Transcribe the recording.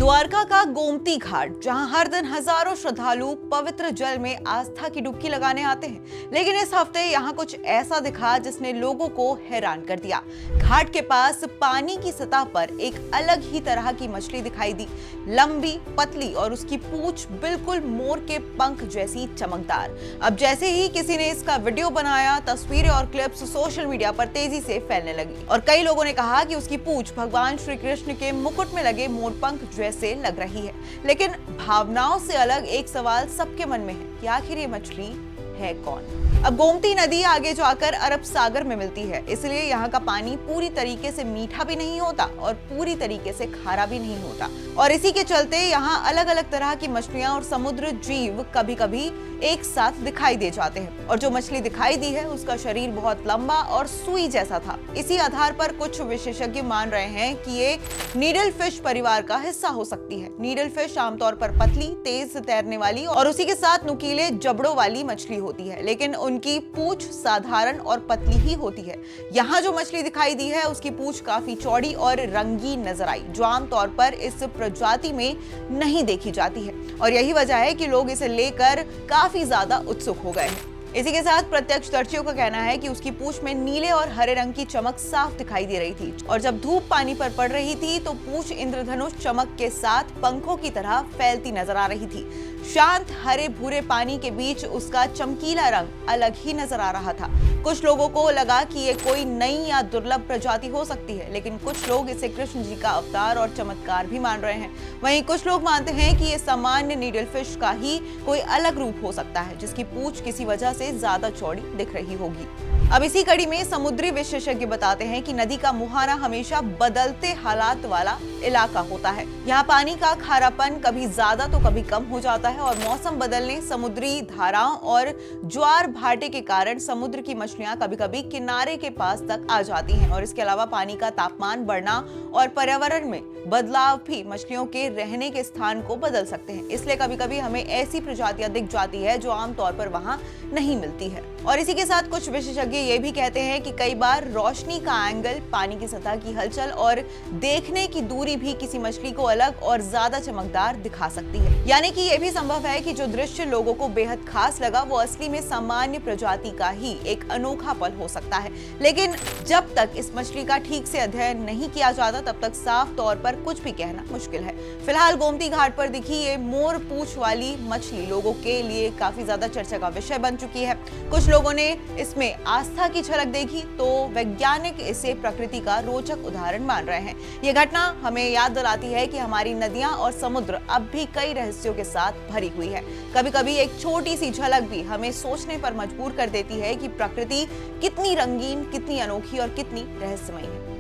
द्वारका का गोमती घाट, जहां हर दिन हजारों श्रद्धालु पवित्र जल में आस्था की डुबकी लगाने आते हैं, लेकिन इस हफ्ते यहां कुछ ऐसा दिखा जिसने लोगों को हैरान कर दिया। घाट के पास पानी की सतह पर एक अलग ही तरह की मछली दिखाई दी, लंबी, पतली और उसकी पूंछ बिल्कुल मोर के पंख जैसी चमकदार। अब जैसे ही किसी ने इसका वीडियो बनाया, तस्वीरें और क्लिप्स सोशल मीडिया पर तेजी से फैलने लगी और कई लोगों ने कहा कि उसकी पूंछ भगवान श्री कृष्ण के मुकुट में लगे मोरपंख जैसे लग रही है। लेकिन भावनाओं से अलग एक सवाल सबके मन में है कि आखिर ये मछली है कौन? अब गोमती नदी आगे जाकर अरब सागर में मिलती है, इसलिए यहाँ का पानी पूरी तरीके से मीठा भी नहीं होता और पूरी तरीके से खारा भी नहीं होता, और इसी के चलते यहाँ अलग अलग तरह की मछलियां और समुद्र जीव कभी कभी एक साथ दिखाई दे जाते हैं। और जो मछली दिखाई दी है उसका शरीर बहुत लंबा और सुई जैसा था। इसी आधार पर कुछ विशेषज्ञ मान रहे हैं कि ये नीडल फिश परिवार का हिस्सा हो सकती है। नीडल फिश आमतौर पर पतली, तेज तैरने वाली और उसी के साथ नुकीले जबड़ों वाली मछली होती है, लेकिन उनकी पूंछ साधारण और पतली ही होती है। यहाँ जो मछली दिखाई दी है उसकी पूंछ काफी चौड़ी और रंगीन नजर आई, जो आमतौर पर इस प्रजाति में नहीं देखी जाती है, और यही वजह है कि लोग इसे लेकर काफी ज्यादा उत्सुक हो गए हैं। इसी के साथ प्रत्यक्षदर्शियों का कहना है कि उसकी पूंछ में नीले और हरे रंग की चमक साफ दिखाई दे रही थी, और जब धूप पानी पर पड़ रही थी तो पूंछ इंद्रधनुष चमक के साथ पंखों की तरह फैलती नजर आ रही थी। शांत हरे भूरे पानी के बीच उसका चमकीला रंग अलग ही नजर आ रहा था। कुछ लोगों को लगा कि ये कोई नई या दुर्लभ प्रजाति हो सकती है, लेकिन कुछ लोग इसे कृष्ण जी का अवतार और चमत्कार भी मान रहे हैं। वहीं कुछ लोग मानते हैं कि ये सामान्य नीडल फिश का ही कोई अलग रूप हो सकता है, जिसकी पूंछ किसी वजह से ज्यादा चौड़ी दिख रही होगी। अब इसी कड़ी में समुद्री विशेषज्ञ बताते हैं कि नदी का मुहाना हमेशा बदलते हालात वाला इलाका होता है। यहाँ पानी का खारापन कभी ज्यादा तो कभी कम हो जाता है, और मौसम बदलने, समुद्री धाराओं और ज्वार भाटे के कारण समुद्र की मछलियां कभी कभी किनारे के पास तक आ जाती हैं। और इसके अलावा पानी का तापमान बढ़ना और पर्यावरण में बदलाव भी मछलियों के रहने के स्थान को बदल सकते हैं। इसलिए कभी कभी हमें ऐसी प्रजातियां दिख जाती है जो आमतौर पर वहां नहीं मिलती है। और इसी के साथ कुछ विशेषज्ञ ये भी कहते हैं कि कई बार रोशनी का एंगल, पानी की सतह की हलचल और देखने की दूरी भी किसी मछली को अलग और ज्यादा चमकदार दिखा सकती है। यानी कि यह भी संभव है कि जो दृश्य लोगों को बेहद खास लगा वो असली में सामान्य प्रजाति का ही एक अनोखा पल हो सकता है। लेकिन जब तक इस मछली का ठीक से अध्ययन नहीं किया जाता तब तक साफ तौर पर कुछ भी कहना मुश्किल है। फिलहाल गोमती घाट पर दिखी ये मोर पूंछ वाली मछली लोगों के लिए काफी ज्यादा चर्चा का विषय बन चुकी है। कुछ लोगों ने इसमें आस्था की झलक देखी तो वैज्ञानिक इसे प्रकृति का रोचक उदाहरण मान रहे हैं। ये घटना हमें याद दिलाती है कि हमारी नदियां और समुद्र अब भी कई रहस्यों के साथ भरी हुई है। कभी कभी एक छोटी सी झलक भी हमें सोचने पर मजबूर कर देती है कि प्रकृति कितनी रंगीन, कितनी अनोखी और कितनी रहस्यमयी है।